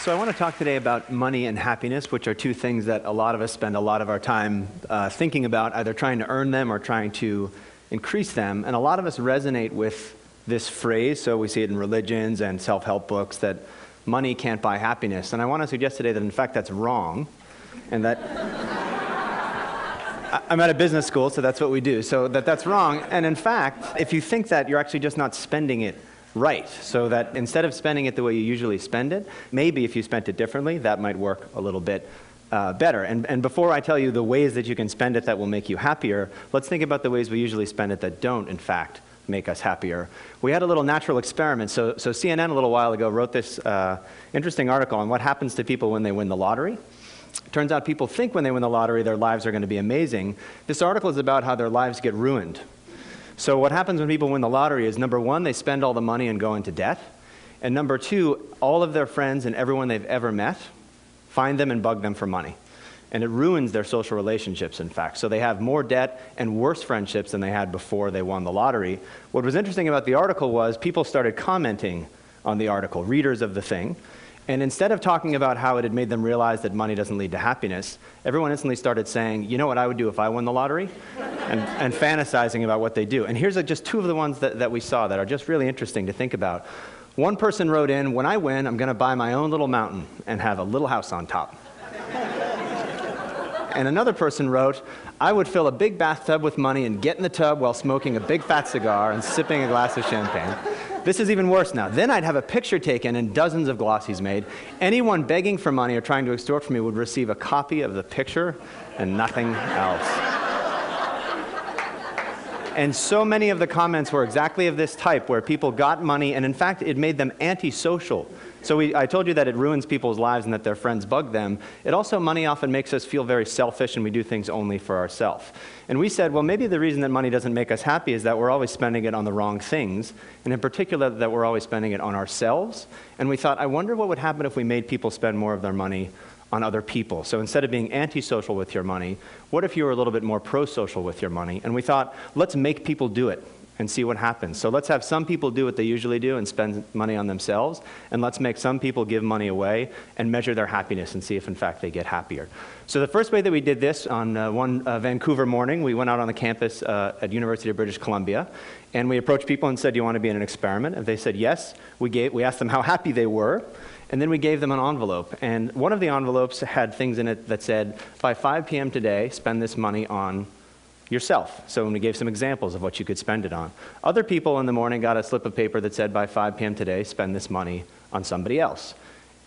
So I want to talk today about money and happiness, which are two things that a lot of us spend a lot of our time thinking about, either trying to earn them or trying to increase them. And a lot of us resonate with this phrase, so we see it in religions and self-help books, that money can't buy happiness. And I want to suggest today that in fact that's wrong, and that I'm at a business school, so that's what we do, so that's wrong. And in fact, if you think that, you're actually just not spending it right. So that instead of spending it the way you usually spend it, maybe if you spent it differently, that might work a little bit better. And before I tell you the ways that you can spend it that will make you happier, let's think about the ways we usually spend it that don't, in fact, make us happier. We had a little natural experiment. So CNN a little while ago wrote this interesting article on what happens to people when they win the lottery. Turns out people think when they win the lottery their lives are going to be amazing. This article is about how their lives get ruined. So what happens when people win the lottery is, number one, they spend all the money and go into debt. And number two, all of their friends and everyone they've ever met find them and bug them for money. And it ruins their social relationships, in fact. So they have more debt and worse friendships than they had before they won the lottery. What was interesting about the article was people started commenting on the article, readers of the thing. And instead of talking about how it had made them realize that money doesn't lead to happiness, everyone instantly started saying, you know what I would do if I won the lottery? And fantasizing about what they do. And here's just two of the ones that we saw that are just really interesting to think about. One person wrote in, when I win, I'm going to buy my own little mountain and have a little house on top. And another person wrote, I would fill a big bathtub with money and get in the tub while smoking a big fat cigar and sipping a glass of champagne. This is even worse now. Then I'd have a picture taken and dozens of glossies made. Anyone begging for money or trying to extort from me would receive a copy of the picture and nothing else. And so many of the comments were exactly of this type, where people got money, and in fact, it made them antisocial. So I told you that it ruins people's lives and that their friends bug them. It also, money often makes us feel very selfish, and we do things only for ourselves. And we said, well, maybe the reason that money doesn't make us happy is that we're always spending it on the wrong things, and in particular, that we're always spending it on ourselves. And we thought, I wonder what would happen if we made people spend more of their money on other people. So instead of being antisocial with your money, what if you were a little bit more pro-social with your money? And we thought, let's make people do it and see what happens. So let's have some people do what they usually do and spend money on themselves, and let's make some people give money away and measure their happiness and see if in fact they get happier. So the first way that we did this, on one Vancouver morning, we went out on the campus at University of British Columbia, and we approached people and said, do you want to be in an experiment? And they said yes. We asked them how happy they were, and then we gave them an envelope. And one of the envelopes had things in it that said, by 5 p.m. today, spend this money on yourself. So when we gave some examples of what you could spend it on. Other people in the morning got a slip of paper that said, by 5 p.m. today, spend this money on somebody else.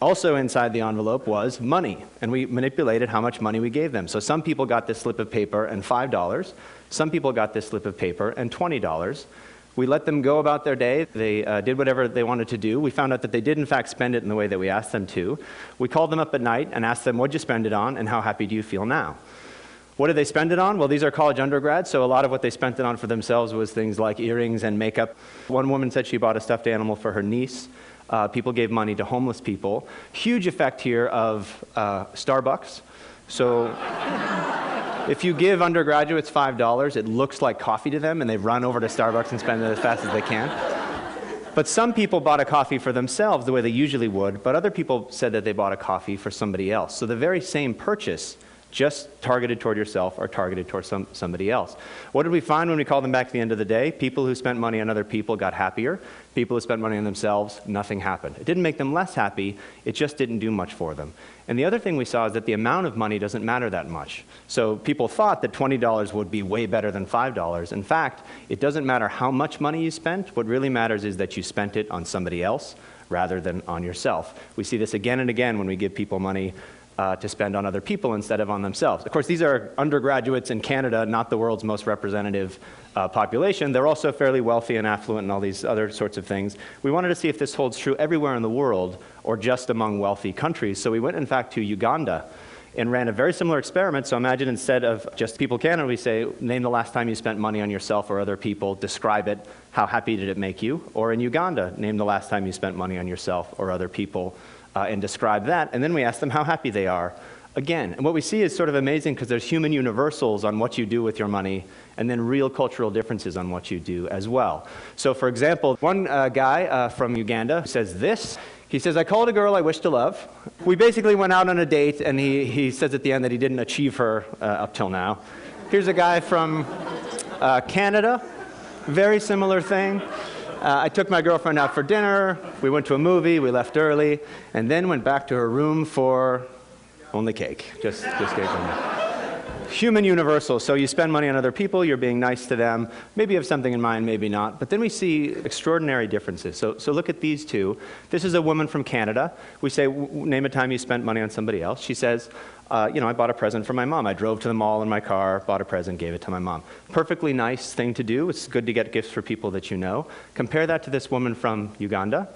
Also inside the envelope was money, and we manipulated how much money we gave them. So some people got this slip of paper and $5. Some people got this slip of paper and $20. We let them go about their day. They did whatever they wanted to do. We found out that they did in fact spend it in the way that we asked them to. We called them up at night and asked them, what'd you spend it on, and how happy do you feel now? What did they spend it on? Well, these are college undergrads, so a lot of what they spent it on for themselves was things like earrings and makeup. One woman said she bought a stuffed animal for her niece. People gave money to homeless people. Huge effect here of Starbucks. So if you give undergraduates $5, it looks like coffee to them, and they run over to Starbucks and spend it as fast as they can. But some people bought a coffee for themselves the way they usually would, but other people said that they bought a coffee for somebody else. So the very same purchase, just targeted toward yourself or targeted toward somebody else. What did we find when we called them back at the end of the day? People who spent money on other people got happier. People who spent money on themselves, nothing happened. It didn't make them less happy, it just didn't do much for them. And the other thing we saw is that the amount of money doesn't matter that much. So people thought that $20 would be way better than $5. In fact, it doesn't matter how much money you spent. What really matters is that you spent it on somebody else rather than on yourself. We see this again and again when we give people money to spend on other people instead of on themselves. Of course, these are undergraduates in Canada, not the world's most representative population. They're also fairly wealthy and affluent and all these other sorts of things. We wanted to see if this holds true everywhere in the world or just among wealthy countries. So we went, in fact, to Uganda and ran a very similar experiment. So imagine instead of just people Canada, we say, name the last time you spent money on yourself or other people, describe it, how happy did it make you? Or in Uganda, name the last time you spent money on yourself or other people, and describe that, and then we ask them how happy they are again. And what we see is sort of amazing because there's human universals on what you do with your money and then real cultural differences on what you do as well. So for example, one guy from Uganda says this, He says, I called a girl I wish to love. We basically went out on a date, and he says at the end that he didn't achieve her up till now. Here's a guy from Canada, very similar thing. I took my girlfriend out for dinner, we went to a movie, we left early, and then went back to her room for only cake, just cake only. Human universal, so you spend money on other people, you're being nice to them, maybe you have something in mind, maybe not, but then we see extraordinary differences. So look at these two. This is a woman from Canada. We say, name a time you spent money on somebody else. She says, I bought a present for my mom. I drove to the mall in my car, bought a present, gave it to my mom. Perfectly nice thing to do. It's good to get gifts for people that you know. Compare that to this woman from Uganda.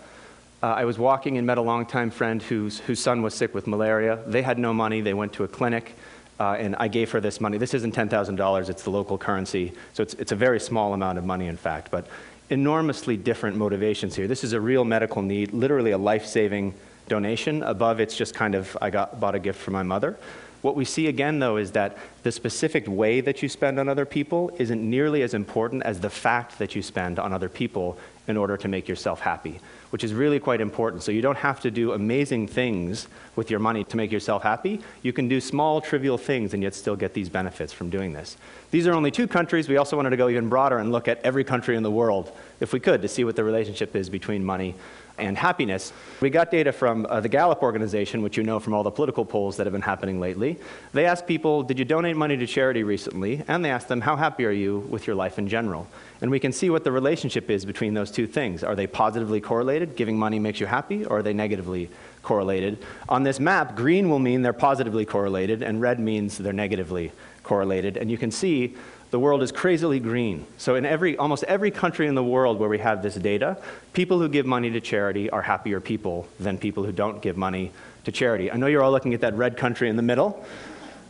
I was walking and met a longtime friend whose son was sick with malaria. They had no money. They went to a clinic. And I gave her this money. This isn't $10,000, it's the local currency. So it's a very small amount of money, in fact, but enormously different motivations here. This is a real medical need, literally a life-saving donation. Above, it's just kind of, bought a gift for my mother. What we see again, though, is that the specific way that you spend on other people isn't nearly as important as the fact that you spend on other people in order to make yourself happy, which is really quite important. So you don't have to do amazing things with your money to make yourself happy. You can do small, trivial things and yet still get these benefits from doing this. These are only 2 countries. We also wanted to go even broader and look at every country in the world, if we could, to see what the relationship is between money and happiness. We got data from the Gallup organization, which you know from all the political polls that have been happening lately. They asked people, did you donate money to charity recently? And they asked them, how happy are you with your life in general? And we can see what the relationship is between those 2 things. Are they positively correlated? Giving money makes you happy, or are they negatively correlated? On this map, green will mean they're positively correlated, and red means they're negatively correlated. And you can see the world is crazily green. So in almost every country in the world where we have this data, people who give money to charity are happier people than people who don't give money to charity. I know you're all looking at that red country in the middle.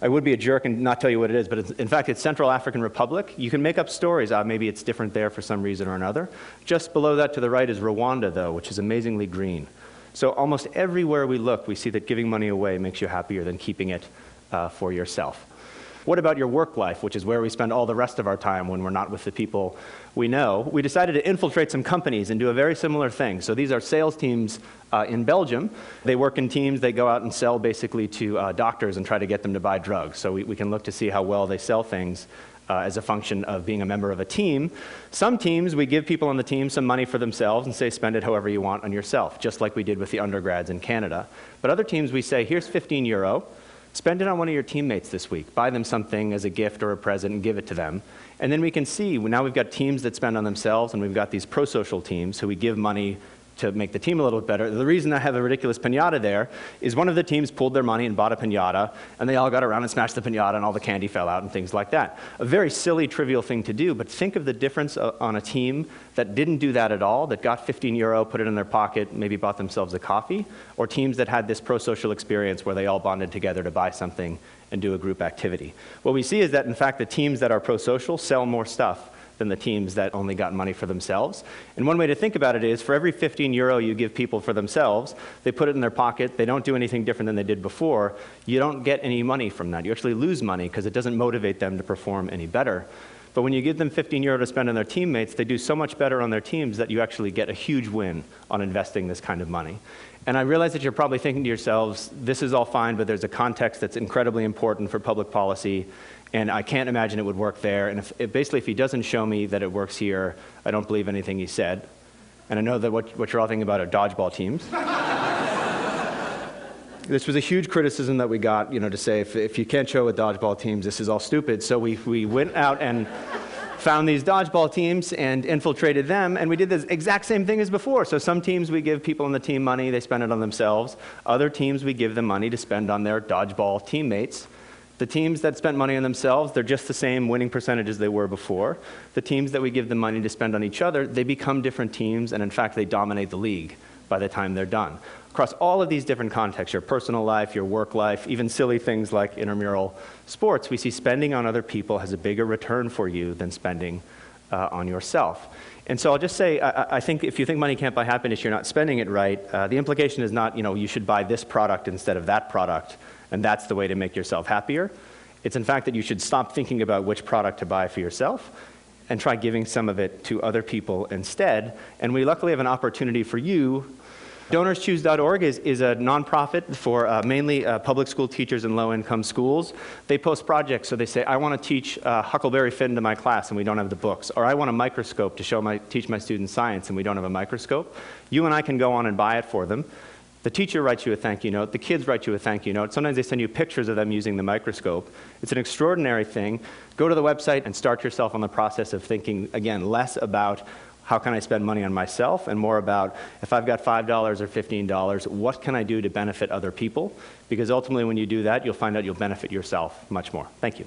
I would be a jerk and not tell you what it is, but in fact, it's Central African Republic. You can make up stories. Maybe it's different there for some reason or another. Just below that to the right is Rwanda, though, which is amazingly green. So almost everywhere we look, we see that giving money away makes you happier than keeping it for yourself. What about your work life, which is where we spend all the rest of our time when we're not with the people we know? We decided to infiltrate some companies and do a very similar thing. So these are sales teams in Belgium. They work in teams. They go out and sell basically to doctors and try to get them to buy drugs. So we can look to see how well they sell things as a function of being a member of a team. Some teams, we give people on the team some money for themselves and say, spend it however you want on yourself, just like we did with the undergrads in Canada. But other teams, we say, here's €15. Spend it on one of your teammates this week. Buy them something as a gift or a present and give it to them. And then we can see, now we've got teams that spend on themselves, and we've got these pro-social teams who we give money to make the team a little bit better. The reason I have a ridiculous piñata there is one of the teams pulled their money and bought a piñata, and they all got around and smashed the piñata, and all the candy fell out and things like that. A very silly, trivial thing to do, but think of the difference on a team that didn't do that at all, that got €15, put it in their pocket, maybe bought themselves a coffee, or teams that had this pro-social experience where they all bonded together to buy something and do a group activity. What we see is that, in fact, the teams that are pro-social sell more stuff than the teams that only got money for themselves. And one way to think about it is, for every €15 you give people for themselves, they put it in their pocket, they don't do anything different than they did before, you don't get any money from that. You actually lose money because it doesn't motivate them to perform any better. But when you give them €15 to spend on their teammates, they do so much better on their teams that you actually get a huge win on investing this kind of money. And I realize that you're probably thinking to yourselves, this is all fine, but there's a context that's incredibly important for public policy, and I can't imagine it would work there. And if he doesn't show me that it works here, I don't believe anything he said. And I know that what you're all thinking about are dodgeball teams. This was a huge criticism that we got, to say, if you can't show with dodgeball teams, this is all stupid. So we went out and found these dodgeball teams and infiltrated them, and we did the exact same thing as before. So some teams we give people on the team money, they spend it on themselves. Other teams we give them money to spend on their dodgeball teammates. The teams that spent money on themselves, they're just the same winning percentage as they were before. The teams that we give them money to spend on each other, they become different teams, and in fact, they dominate the league by the time they're done. Across all of these different contexts, your personal life, your work life, even silly things like intramural sports, we see spending on other people has a bigger return for you than spending on yourself. And so I'll just say, I think if you think money can't buy happiness, you're not spending it right. The implication is not, you should buy this product instead of that product, and that's the way to make yourself happier. It's in fact that you should stop thinking about which product to buy for yourself and try giving some of it to other people instead. And we luckily have an opportunity for you DonorsChoose.org is a nonprofit for mainly public school teachers in low-income schools. They post projects, so they say, I want to teach Huckleberry Finn to my class and we don't have the books, or I want a microscope to teach my students science and we don't have a microscope. You and I can go on and buy it for them. The teacher writes you a thank you note. The kids write you a thank you note. Sometimes they send you pictures of them using the microscope. It's an extraordinary thing. Go to the website and start yourself on the process of thinking, again, less about how can I spend money on myself and more about if I've got $5 or $15, what can I do to benefit other people? Because ultimately when you do that, you'll find out you'll benefit yourself much more. Thank you.